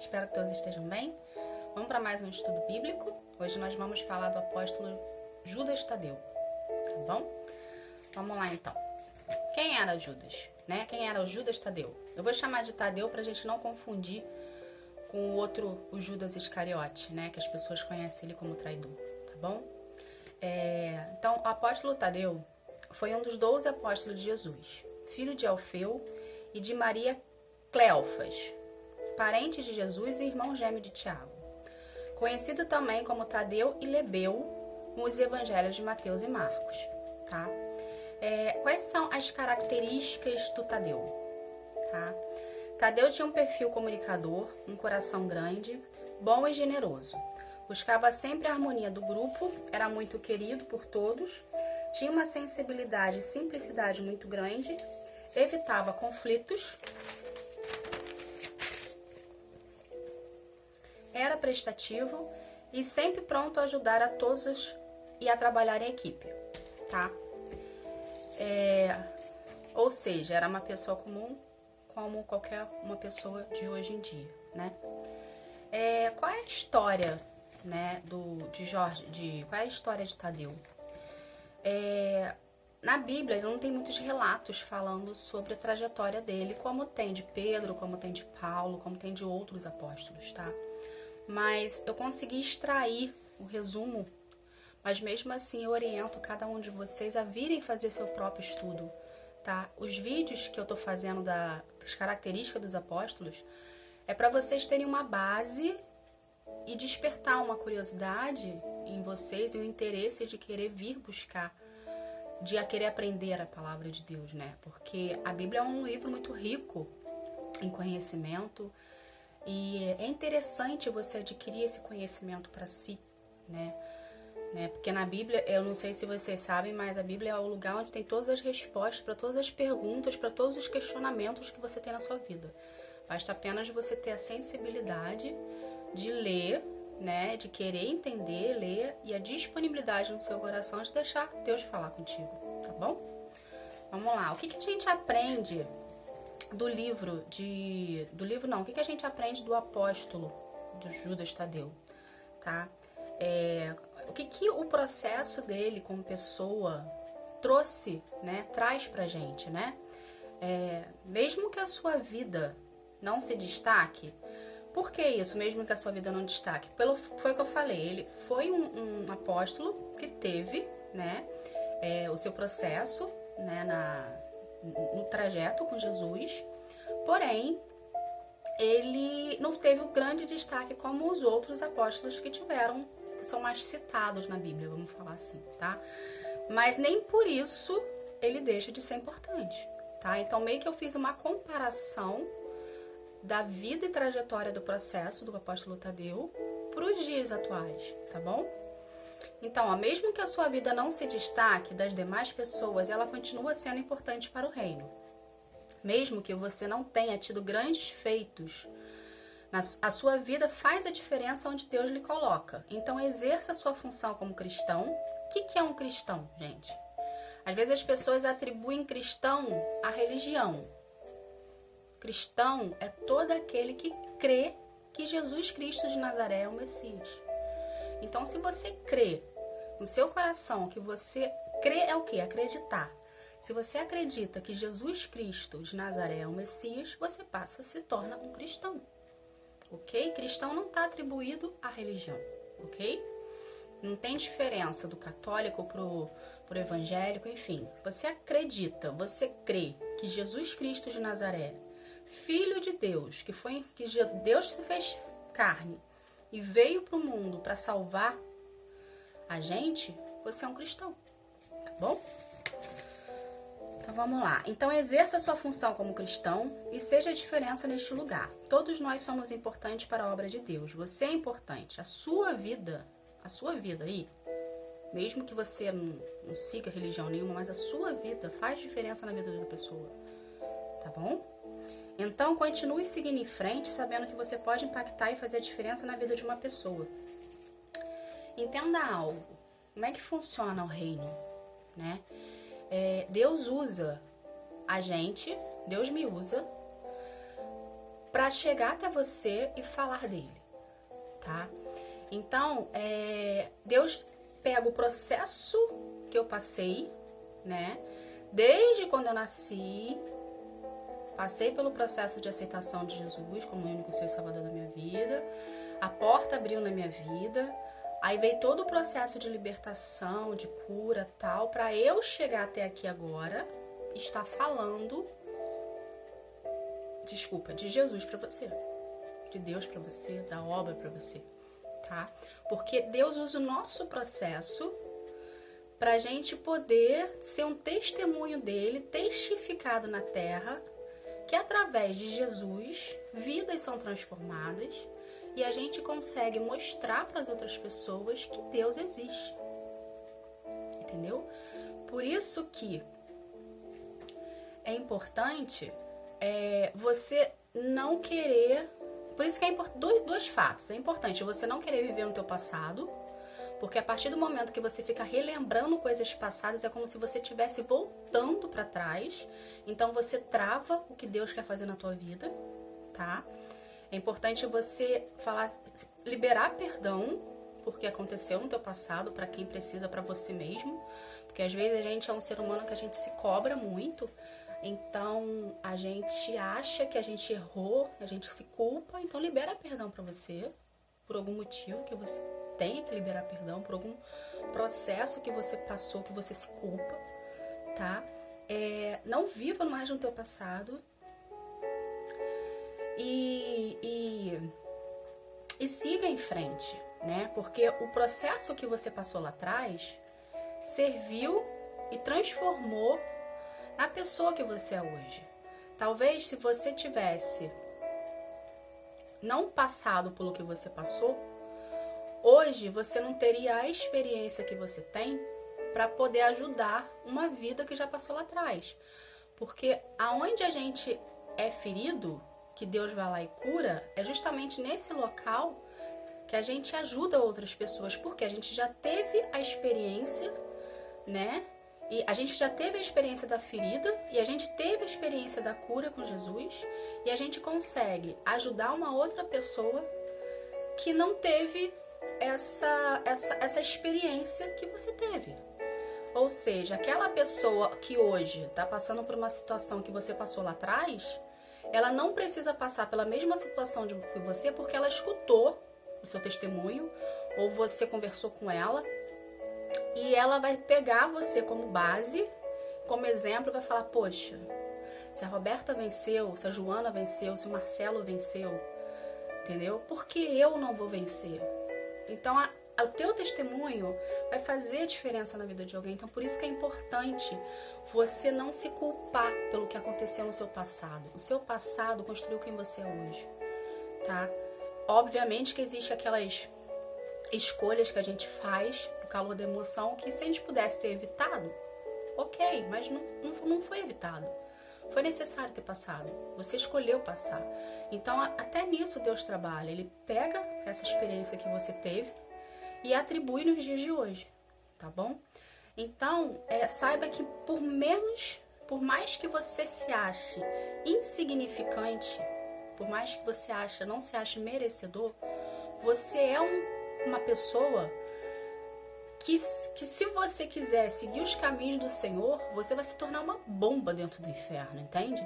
Espero que todos estejam bem. Vamos para mais um estudo bíblico. Hoje nós vamos falar do apóstolo Judas Tadeu, tá bom? Vamos lá então. Quem era Judas? Quem era o Judas Tadeu? Eu vou chamar de Tadeu para a gente não confundir com o outro, o Judas Iscariote, que as pessoas conhecem ele como traidor, tá bom? Então, o apóstolo Tadeu foi um dos 12 apóstolos de Jesus, filho de Alfeu e de Maria Cleofas, parente de Jesus e irmão gêmeo de Tiago. Conhecido também como Tadeu e Lebeu nos evangelhos de Mateus e Marcos, tá? Quais são as características do Tadeu? Tá? Tadeu tinha um perfil comunicador, um coração grande, bom e generoso. Buscava sempre a harmonia do grupo, era muito querido por todos, tinha uma sensibilidade e simplicidade muito grande, evitava conflitos, era prestativo e sempre pronto a ajudar a todos e a trabalhar em equipe, tá? Ou seja, era uma pessoa comum como qualquer uma pessoa de hoje em dia, né? Qual é a história, qual é a história de Tadeu? Na Bíblia não tem muitos relatos falando sobre a trajetória dele, como tem de Pedro, como tem de Paulo, como tem de outros apóstolos, tá? Mas eu consegui extrair o resumo, mas mesmo assim eu oriento cada um de vocês a virem fazer seu próprio estudo, tá? Os vídeos que eu tô fazendo das características dos apóstolos é para vocês terem uma base e despertar uma curiosidade em vocês e o interesse de querer vir buscar, de querer aprender a palavra de Deus, né? Porque a Bíblia é um livro muito rico em conhecimento e é interessante você adquirir esse conhecimento para si, né? Porque na Bíblia, eu não sei se vocês sabem, mas a Bíblia é o lugar onde tem todas as respostas para todas as perguntas, para todos os questionamentos que você tem na sua vida. Basta apenas você ter a sensibilidade de ler, de querer entender, ler, e a disponibilidade no seu coração de deixar Deus falar contigo, tá bom? Vamos lá, o que a gente aprende o que a gente aprende do apóstolo de Judas Tadeu, tá? O que o processo dele como pessoa traz pra gente, mesmo que a sua vida não se destaque. Por que isso, mesmo que a sua vida não destaque? Foi o que eu falei, ele foi um apóstolo que teve, o seu processo, no trajeto com Jesus, porém, ele não teve um grande destaque como os outros apóstolos que são mais citados na Bíblia, vamos falar assim, tá? Mas nem por isso ele deixa de ser importante, tá? Então, meio que eu fiz uma comparação da vida e trajetória do processo do apóstolo Tadeu para os dias atuais, tá bom? Então, mesmo que a sua vida não se destaque das demais pessoas, ela continua sendo importante para o reino. Mesmo que você não tenha tido grandes feitos, a sua vida faz a diferença onde Deus lhe coloca. Então, exerça a sua função como cristão. O que é um cristão, gente? Às vezes as pessoas atribuem cristão à religião. Cristão é todo aquele que crê que Jesus Cristo de Nazaré é o Messias. Então, se você crê no seu coração que você crê é o quê? Acreditar. Se você acredita que Jesus Cristo de Nazaré é o Messias, você se torna um cristão. Ok? Cristão não está atribuído à religião. Ok? Não tem diferença do católico pro evangélico, enfim. Você acredita, você crê que Jesus Cristo de Nazaré, Filho de Deus, que Deus se fez carne e veio para o mundo para salvar a gente, você é um cristão, tá bom? Então vamos lá. Então exerça a sua função como cristão e seja a diferença neste lugar. Todos nós somos importantes para a obra de Deus. Você é importante. A sua vida aí, mesmo que você não siga religião nenhuma, mas a sua vida faz diferença na vida da pessoa, tá bom? Então, continue seguindo em frente, sabendo que você pode impactar e fazer a diferença na vida de uma pessoa. Entenda algo. Como é que funciona o reino, Deus usa a gente, Deus me usa para chegar até você e falar dele, tá? Então, Deus pega o processo que eu passei, né? Desde quando eu nasci, passei pelo processo de aceitação de Jesus como o único Senhor e Salvador da minha vida. A porta abriu na minha vida. Aí veio todo o processo de libertação, de cura, tal, para eu chegar até aqui agora, estar falando, de Jesus para você, de Deus para você, da obra para você, tá? Porque Deus usa o nosso processo para a gente poder ser um testemunho dele, testificado na terra, que através de Jesus, vidas são transformadas e a gente consegue mostrar para as outras pessoas que Deus existe. Entendeu? Por isso que é importante você não querer... Por isso que é dois fatos. É importante você não querer viver no teu passado, porque a partir do momento que você fica relembrando coisas passadas, é como se você estivesse voltando para trás. Então você trava o que Deus quer fazer na tua vida, tá? É importante você liberar perdão porque aconteceu no teu passado, para quem precisa, para você mesmo. Porque às vezes a gente é um ser humano que a gente se cobra muito. Então a gente acha que a gente errou, a gente se culpa. Então libera perdão para você, por algum motivo que você tenha que liberar perdão, por algum processo que você passou, que você se culpa, tá? Não viva mais no teu passado. E siga em frente, né? Porque o processo que você passou lá atrás serviu e transformou na pessoa que você é hoje. Talvez se você tivesse não passado pelo que você passou, hoje você não teria a experiência que você tem para poder ajudar uma vida que já passou lá atrás. Porque aonde a gente é ferido, que Deus vai lá e cura, é justamente nesse local que a gente ajuda outras pessoas, porque a gente já teve a experiência, né? E a gente já teve a experiência da ferida e a gente teve a experiência da cura com Jesus e a gente consegue ajudar uma outra pessoa que não teve essa experiência que você teve. Ou seja, aquela pessoa que hoje está passando por uma situação que você passou lá atrás, ela não precisa passar pela mesma situação que você porque ela escutou o seu testemunho ou você conversou com ela e ela vai pegar você como base, como exemplo, e vai falar, poxa, se a Roberta venceu, se a Joana venceu, se o Marcelo venceu, entendeu? Por que eu não vou vencer? Então, o teu testemunho vai fazer diferença na vida de alguém. Então, por isso que é importante você não se culpar pelo que aconteceu no seu passado. O seu passado construiu quem você é hoje, tá? Obviamente que existe aquelas escolhas que a gente faz no calor da emoção que se a gente pudesse ter evitado, ok, mas não foi evitado. Foi necessário ter passado. Você escolheu passar. Então, até nisso Deus trabalha. Ele pega essa experiência que você teve e atribui nos dias de hoje, tá bom? Então, saiba que por mais que você se ache insignificante, por mais que você não se ache merecedor, você é uma pessoa que se você quiser seguir os caminhos do Senhor, você vai se tornar uma bomba dentro do inferno, entende?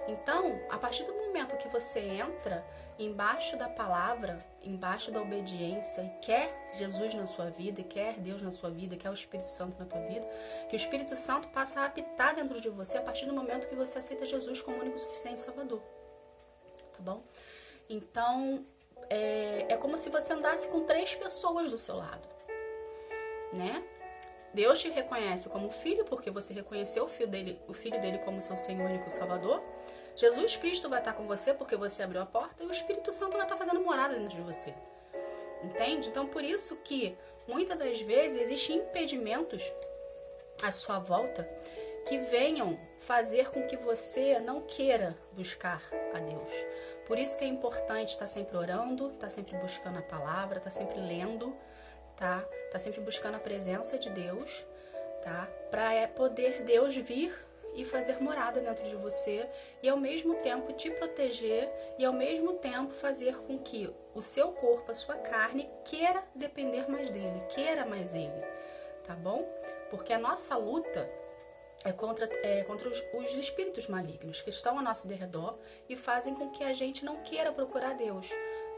Então, a partir do momento que você entra embaixo da palavra, embaixo da obediência e quer Jesus na sua vida, e quer Deus na sua vida, quer o Espírito Santo na tua vida, que o Espírito Santo passa a habitar dentro de você a partir do momento que você aceita Jesus como único, suficiente Salvador, tá bom? Então, é como se você andasse com 3 pessoas do seu lado, né? Deus te reconhece como filho, porque você reconheceu o filho dele como seu Senhor e único Salvador. Jesus Cristo vai estar com você porque você abriu a porta e o Espírito Santo vai estar fazendo morada dentro de você. Entende? Então, por isso que muitas das vezes existem impedimentos à sua volta que venham fazer com que você não queira buscar a Deus. Por isso que é importante estar sempre orando, estar sempre buscando a palavra, estar sempre lendo, tá? Tá sempre buscando a presença de Deus, tá? Para poder Deus vir e fazer morada dentro de você e ao mesmo tempo te proteger e ao mesmo tempo fazer com que o seu corpo, a sua carne, queira depender mais dele, queira mais ele, tá bom? Porque a nossa luta é contra os espíritos malignos que estão ao nosso derredor e fazem com que a gente não queira procurar Deus,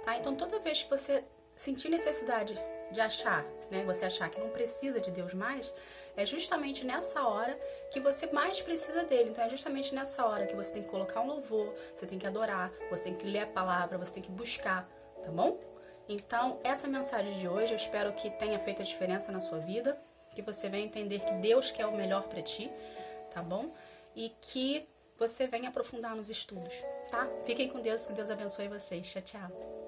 tá? Então toda vez que você sentir necessidade de achar, né, você achar que não precisa de Deus mais, é justamente nessa hora que você mais precisa dele. Então é justamente nessa hora que você tem que colocar um louvor, você tem que adorar, você tem que ler a palavra, você tem que buscar, tá bom? Então essa mensagem de hoje eu espero que tenha feito a diferença na sua vida, que você venha entender que Deus quer o melhor para ti, tá bom? E que você venha aprofundar nos estudos, tá? Fiquem com Deus, que Deus abençoe vocês. Tchau, tchau.